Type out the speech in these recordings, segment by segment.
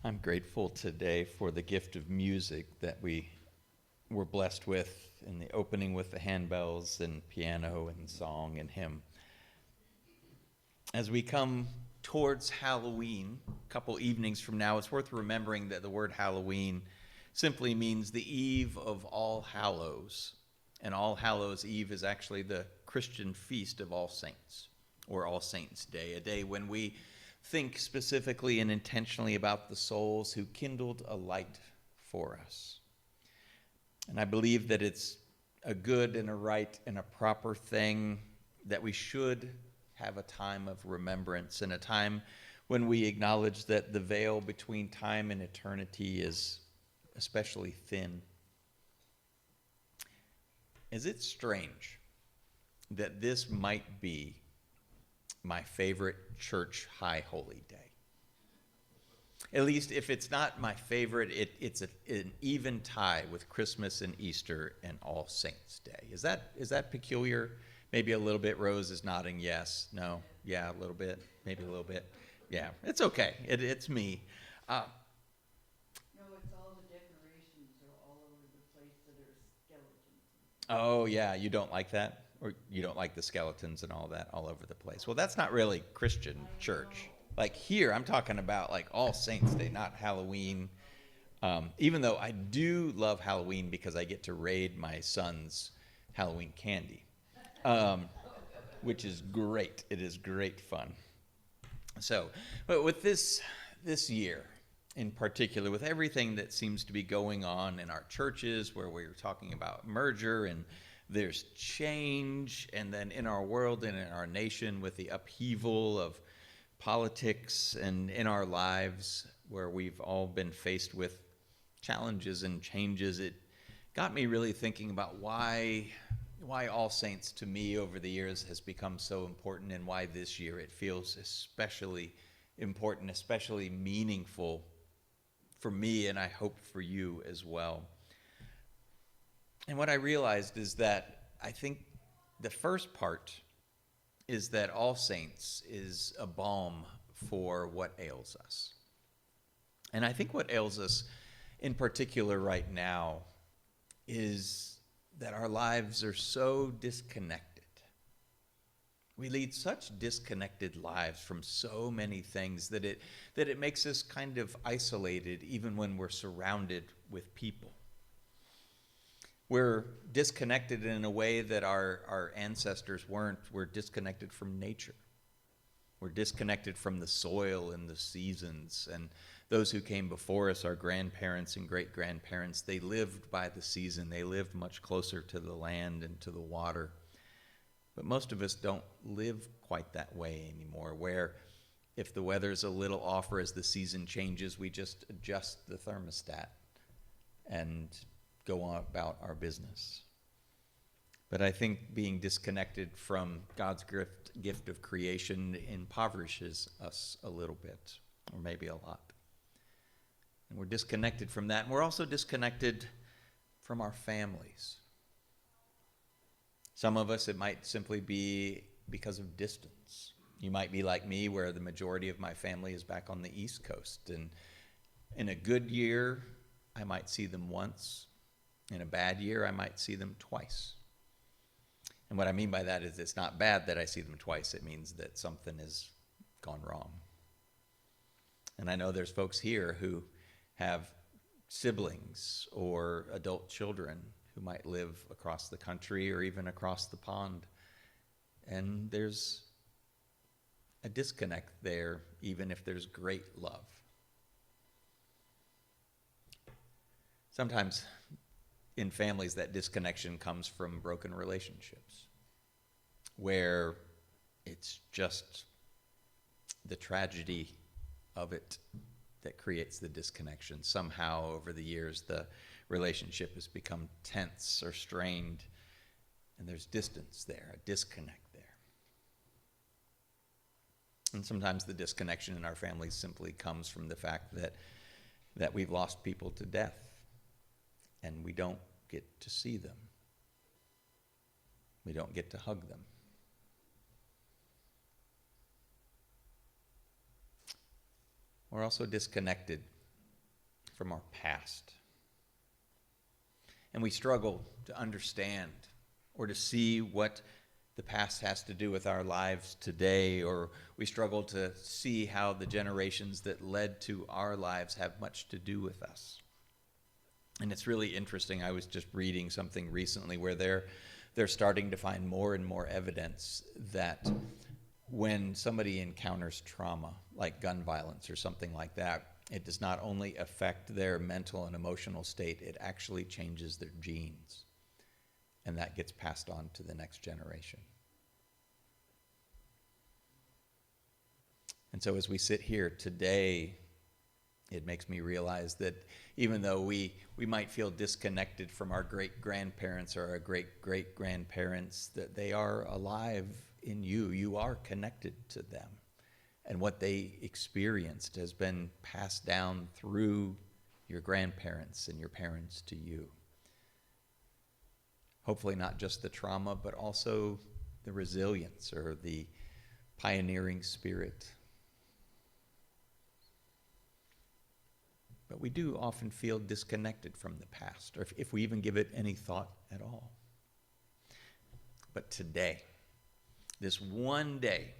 I'm grateful today for the gift of music that we were blessed with in the opening with the handbells and piano and song and hymn. As we come towards Halloween, a couple evenings from now, it's worth remembering that the word Halloween simply means the eve of All Hallows. And All Hallows Eve is actually the Christian feast of All Saints, or All Saints' Day, a day when we think specifically and intentionally about the souls who kindled a light for us. And I believe that it's a good and a right and a proper thing that we should have a time of remembrance and a time when we acknowledge that the veil between time and eternity is especially thin. Is it strange that this might be my favorite church high holy day? At least if it's not my favorite, it's an even tie with Christmas and Easter and All Saints' Day. Is that peculiar? Maybe a little bit. Rose is nodding yes. No? Yeah, a little bit. Maybe a little bit. Yeah, it's okay. It's me. No, it's all the decorations are all over the place that are skeletons. Oh, yeah, you don't like that? Or you don't like the skeletons and all that all over the place? Well, that's not really Christian church. Like here, I'm talking about like All Saints Day, not Halloween. Even though I do love Halloween because I get to raid my son's Halloween candy, which is great. It is great fun. So, but with this year in particular, with everything that seems to be going on in our churches, where we're talking about merger and there's change, and then in our world and in our nation with the upheaval of politics and in our lives where we've all been faced with challenges and changes, it got me really thinking about why All Saints to me over the years has become so important, and why this year it feels especially important, especially meaningful for me, and I hope for you as well. And what I realized is that I think the first part is that All Saints is a balm for what ails us. And I think what ails us in particular right now is that our lives are so disconnected. We lead such disconnected lives from so many things that it makes us kind of isolated even when we're surrounded with people. We're disconnected in a way that our ancestors weren't. We're disconnected from nature. We're disconnected from the soil and the seasons. And those who came before us, our grandparents and great-grandparents, they lived by the season. They lived much closer to the land and to the water. But most of us don't live quite that way anymore, where if the weather's a little off or as the season changes, we just adjust the thermostat and go on about our business. But I think being disconnected from God's gift of creation impoverishes us a little bit, or maybe a lot. And we're disconnected from that. And we're also disconnected from our families. Some of us, it might simply be because of distance. You might be like me, where the majority of my family is back on the East Coast. And in a good year, I might see them once. In a bad year, I might see them twice. And what I mean by that is it's not bad that I see them twice. It means that something has gone wrong. And I know there's folks here who have siblings or adult children who might live across the country or even across the pond. And there's a disconnect there, even if there's great love. Sometimes in families, that disconnection comes from broken relationships, where it's just the tragedy of it that creates the disconnection. Somehow, over the years, the relationship has become tense or strained, and there's distance there, a disconnect there. And sometimes the disconnection in our families simply comes from the fact that we've lost people to death, and we don't get to see them. We don't get to hug them. We're also disconnected from our past. And we struggle to understand or to see what the past has to do with our lives today, or we struggle to see how the generations that led to our lives have much to do with us. And it's really interesting. I was just reading something recently where they're starting to find more and more evidence that when somebody encounters trauma, like gun violence or something like that, it does not only affect their mental and emotional state, it actually changes their genes. And that gets passed on to the next generation. And so as we sit here today, it makes me realize that even though we might feel disconnected from our great-grandparents or our great-great-grandparents, that they are alive in you. You are connected to them. And what they experienced has been passed down through your grandparents and your parents to you. Hopefully not just the trauma, but also the resilience or the pioneering spirit. But we do often feel disconnected from the past, or if we even give it any thought at all. But today, this one day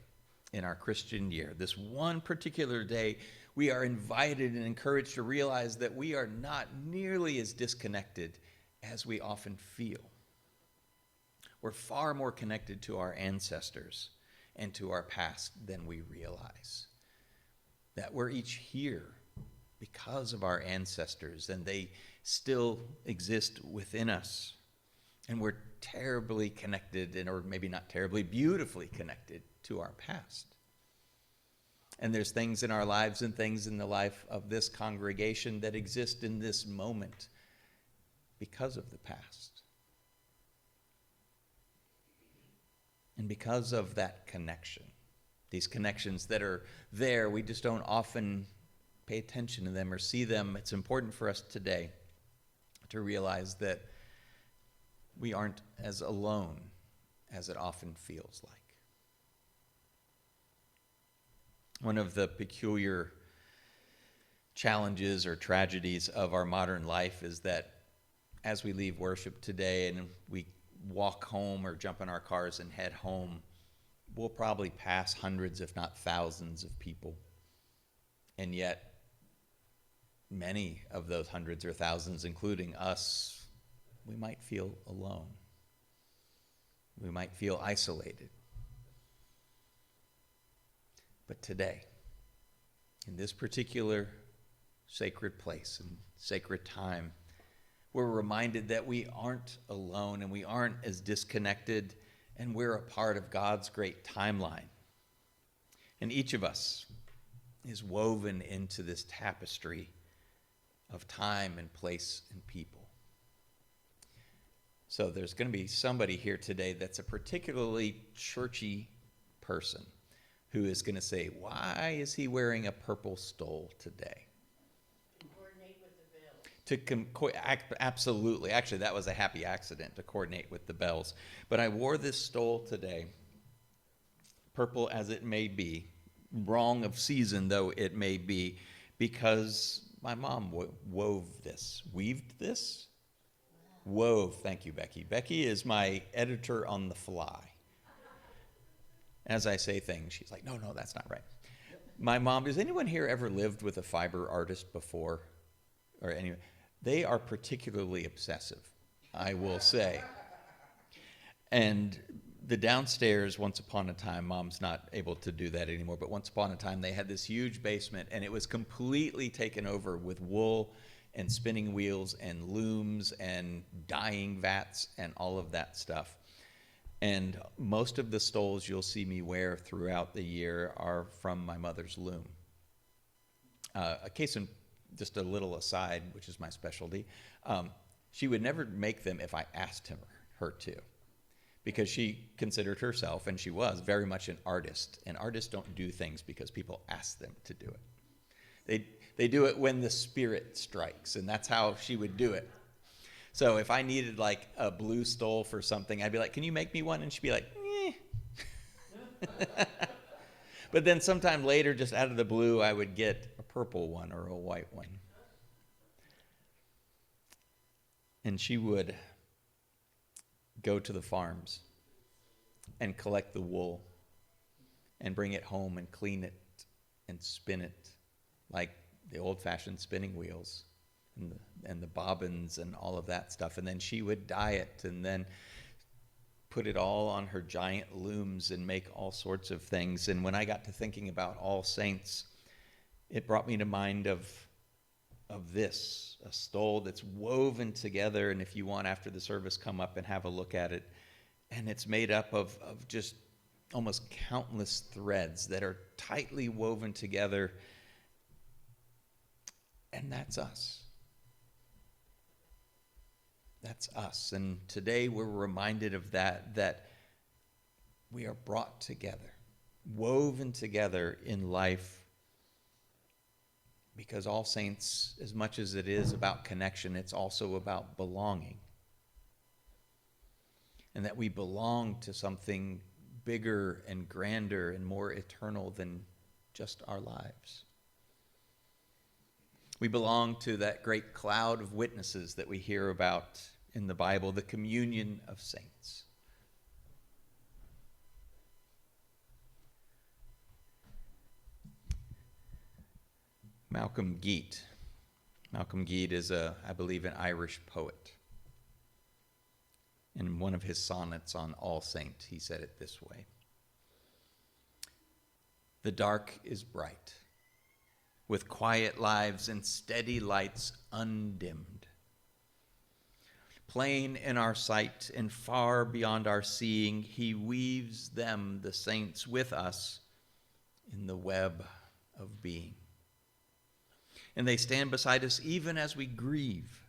in our Christian year, this one particular day, we are invited and encouraged to realize that we are not nearly as disconnected as we often feel. We're far more connected to our ancestors and to our past than we realize. That we're each here because of our ancestors, and they still exist within us. And we're terribly connected, or maybe not terribly, beautifully connected to our past. And there's things in our lives and things in the life of this congregation that exist in this moment because of the past. And because of that connection, these connections that are there, we just don't often pay attention to them or see them. It's important for us today to realize that we aren't as alone as it often feels like. One of the peculiar challenges or tragedies of our modern life is that as we leave worship today and we walk home or jump in our cars and head home, we'll probably pass hundreds, if not thousands, of people. And yet, many of those hundreds or thousands, including us, we might feel alone. We might feel isolated. But today, in this particular sacred place and sacred time, we're reminded that we aren't alone and we aren't as disconnected, and we're a part of God's great timeline. And each of us is woven into this tapestry of time and place and people. So there's going to be somebody here today that's a particularly churchy person who is going to say, why is he wearing a purple stole today? Coordinate with the bells. Absolutely. Actually, that was a happy accident to coordinate with the bells. But I wore this stole today, purple as it may be, wrong of season though it may be, because my mom weaved this? Wove, thank you, Becky. Becky is my editor on the fly. As I say things, she's like, no, that's not right. My mom, has anyone here ever lived with a fiber artist before? Or anyway, they are particularly obsessive, I will say. And the downstairs, once upon a time, Mom's not able to do that anymore, but once upon a time they had this huge basement, and it was completely taken over with wool and spinning wheels and looms and dyeing vats and all of that stuff. And most of the stoles you'll see me wear throughout the year are from my mother's loom. A case in just a little aside, which is my specialty, she would never make them if I asked her to, because she considered herself, and she was, very much an artist. And artists don't do things because people ask them to do it. They do it when the spirit strikes, and that's how she would do it. So if I needed like a blue stole for something, I'd be like, can you make me one? And she'd be like, But then sometime later, just out of the blue, I would get a purple one or a white one. And she would go to the farms and collect the wool and bring it home and clean it and spin it like the old-fashioned spinning wheels and the bobbins and all of that stuff. And then she would dye it and then put it all on her giant looms and make all sorts of things. And when I got to thinking about All Saints, it brought me to mind of this, a stole that's woven together. And if you want, after the service, come up and have a look at it. And it's made up of just almost countless threads that are tightly woven together. And that's us. That's us. And today we're reminded of that we are brought together, woven together in life, because All Saints, as much as it is about connection, it's also about belonging. And that we belong to something bigger and grander and more eternal than just our lives. We belong to that great cloud of witnesses that we hear about in the Bible, the communion of saints. Malcolm Geet is, I believe, an Irish poet. In one of his sonnets on All Saint, he said it this way: "The dark is bright, with quiet lives and steady lights undimmed. Plain in our sight and far beyond our seeing, he weaves them, the saints, with us in the web of being. And they stand beside us even as we grieve.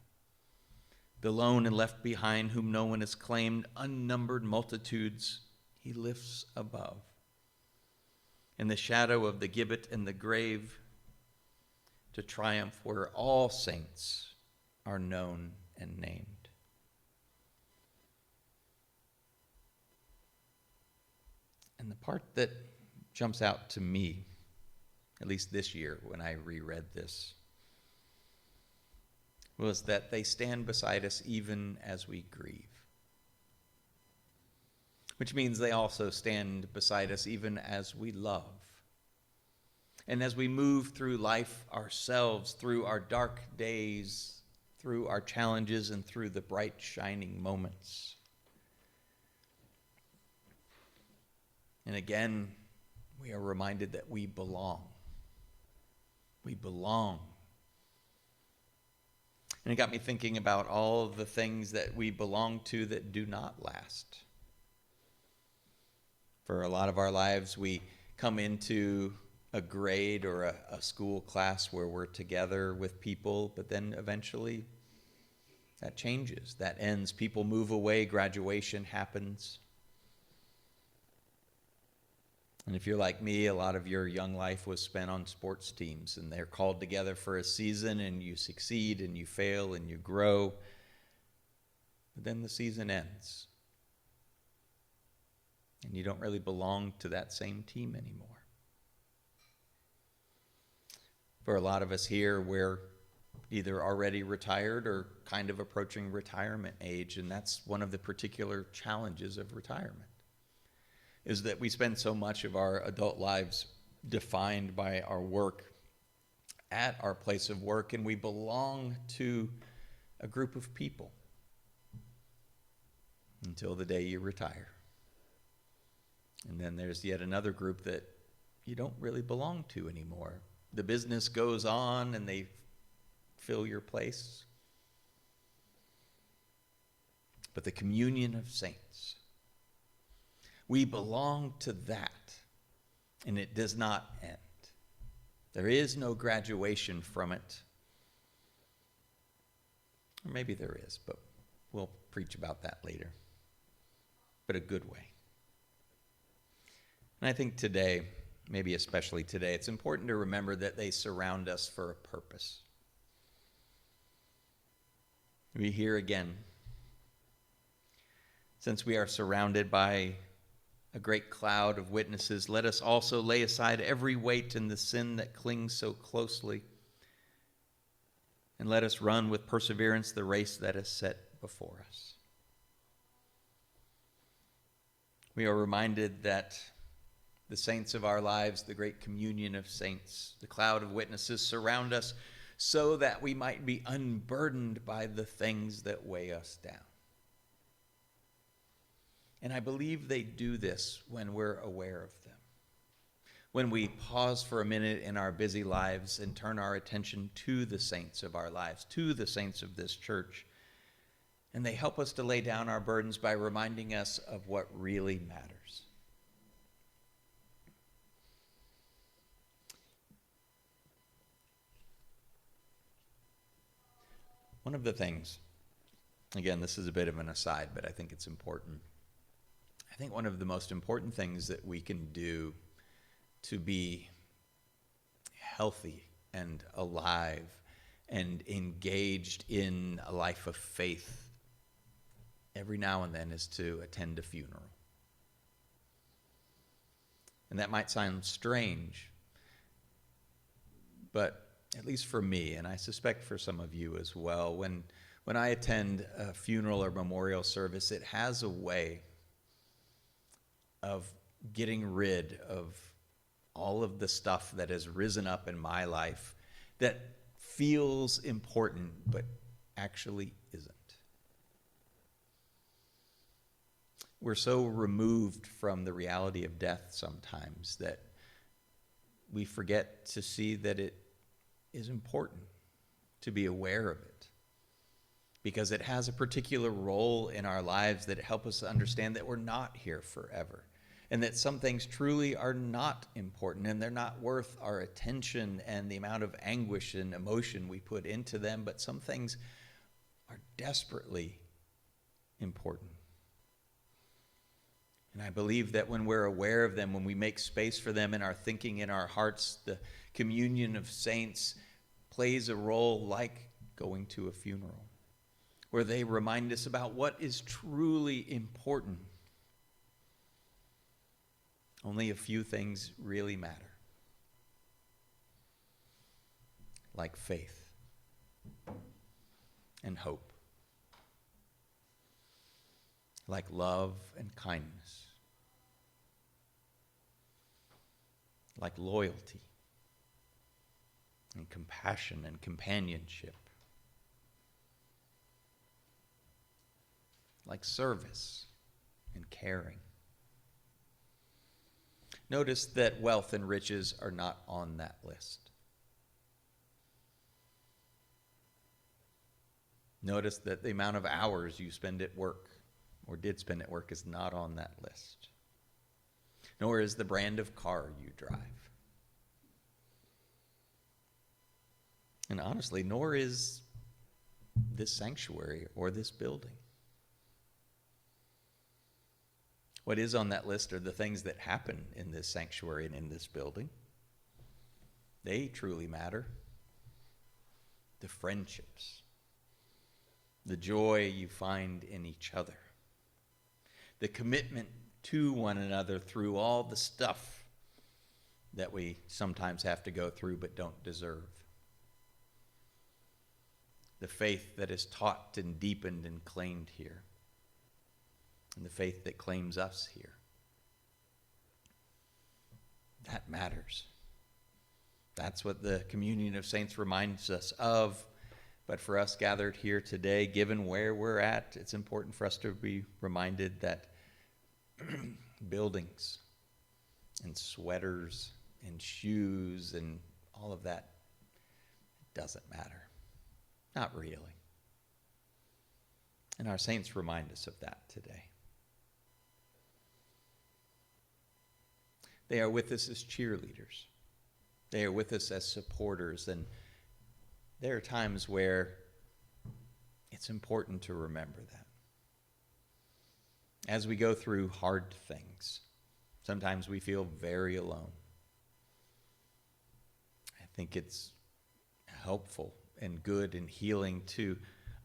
The lone and left behind, whom no one has claimed, unnumbered multitudes he lifts above. In the shadow of the gibbet and the grave, to triumph where all saints are known and named." And the part that jumps out to me, at least this year when I reread this, was that they stand beside us even as we grieve. Which means they also stand beside us even as we love. And as we move through life ourselves, through our dark days, through our challenges, and through the bright, shining moments. And again, we are reminded that we belong. We belong. And it got me thinking about all of the things that we belong to that do not last. For a lot of our lives, we come into a grade or a school class where we're together with people, but then eventually that changes, that ends. People move away, graduation happens. And if you're like me, a lot of your young life was spent on sports teams, and they're called together for a season, and you succeed, and you fail, and you grow. But then the season ends, and you don't really belong to that same team anymore. For a lot of us here, we're either already retired or kind of approaching retirement age, and that's one of the particular challenges of retirement, is that we spend so much of our adult lives defined by our work at our place of work, and we belong to a group of people until the day you retire. And then there's yet another group that you don't really belong to anymore. The business goes on and they fill your place. But the communion of saints, we belong to that, and it does not end. There is no graduation from it. Or maybe there is, but we'll preach about that later. But a good way. And I think today, maybe especially today, it's important to remember that they surround us for a purpose. We hear again, since we are surrounded by a great cloud of witnesses, let us also lay aside every weight and the sin that clings so closely, and let us run with perseverance the race that is set set before us. We are reminded that the saints of our lives, the great communion of saints, the cloud of witnesses surround us so that we might be unburdened by the things that weigh us down. And I believe they do this when we're aware of them. When we pause for a minute in our busy lives and turn our attention to the saints of our lives, to the saints of this church, and they help us to lay down our burdens by reminding us of what really matters. One of the things, again, this is a bit of an aside, but I think it's important. I think one of the most important things that we can do to be healthy and alive and engaged in a life of faith every now and then is to attend a funeral. And that might sound strange, but at least for me, and I suspect for some of you as well, when I attend a funeral or memorial service, it has a way of getting rid of all of the stuff that has risen up in my life that feels important but actually isn't. We're so removed from the reality of death sometimes that we forget to see that it is important to be aware of it, because it has a particular role in our lives that help us understand that we're not here forever, and that some things truly are not important and they're not worth our attention and the amount of anguish and emotion we put into them, but some things are desperately important. And I believe that when we're aware of them, when we make space for them in our thinking, in our hearts, the communion of saints plays a role like going to a funeral, where they remind us about what is truly important. Only a few things really matter, like faith and hope, like love and kindness, like loyalty and compassion and companionship, like service and caring. Notice that wealth and riches are not on that list. Notice that the amount of hours you spend at work or did spend at work is not on that list. Nor is the brand of car you drive. And honestly, nor is this sanctuary or this building. What is on that list are the things that happen in this sanctuary and in this building. They truly matter. The friendships, the joy you find in each other, the commitment to one another through all the stuff that we sometimes have to go through but don't deserve. The faith that is taught and deepened and claimed here, and the faith that claims us here. That matters. That's what the communion of saints reminds us of. But for us gathered here today, given where we're at, it's important for us to be reminded that buildings and sweaters and shoes and all of that doesn't matter. Not really. And our saints remind us of that today. They are with us as cheerleaders. They are with us as supporters. And there are times where it's important to remember that. As we go through hard things, sometimes we feel very alone. I think it's helpful and good and healing to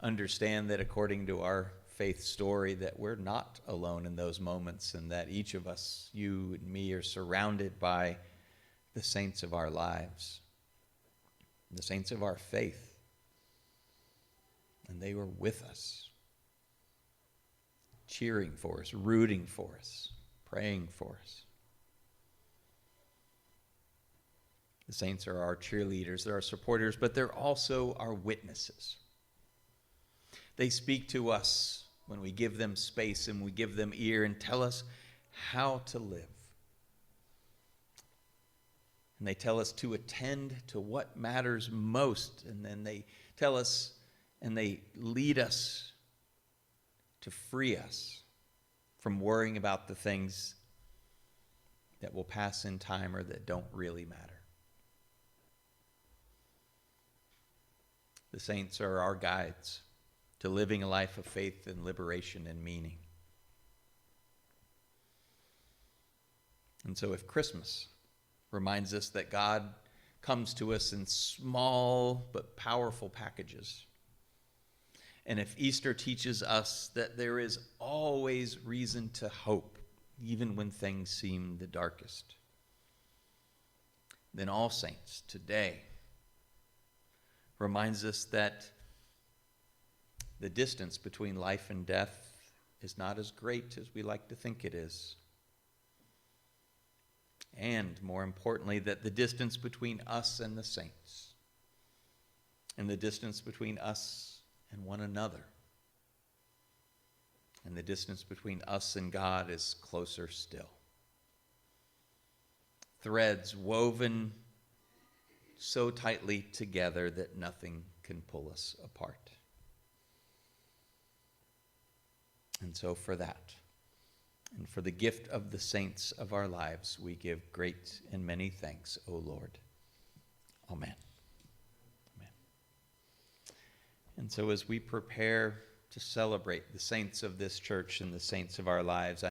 understand that according to our faith story that we're not alone in those moments, and that each of us, you and me, are surrounded by the saints of our lives, the saints of our faith, and they were with us cheering for us, rooting for us, praying for us. The saints are our cheerleaders, they're our supporters, but they're also our witnesses. They speak to us when we give them space and we give them ear and tell us how to live. And they tell us to attend to what matters most. And then they tell us and they lead us to free us from worrying about the things that will pass in time or that don't really matter. The saints are our guides to living a life of faith and liberation and meaning. And so if Christmas reminds us that God comes to us in small but powerful packages, and if Easter teaches us that there is always reason to hope, even when things seem the darkest, then All Saints today reminds us that the distance between life and death is not as great as we like to think it is. And more importantly, that the distance between us and the saints, and the distance between us and one another, and the distance between us and God is closer still. Threads woven so tightly together that nothing can pull us apart. And so for that, and for the gift of the saints of our lives, we give great and many thanks, O Lord. Amen. Amen. And so as we prepare to celebrate the saints of this church and the saints of our lives,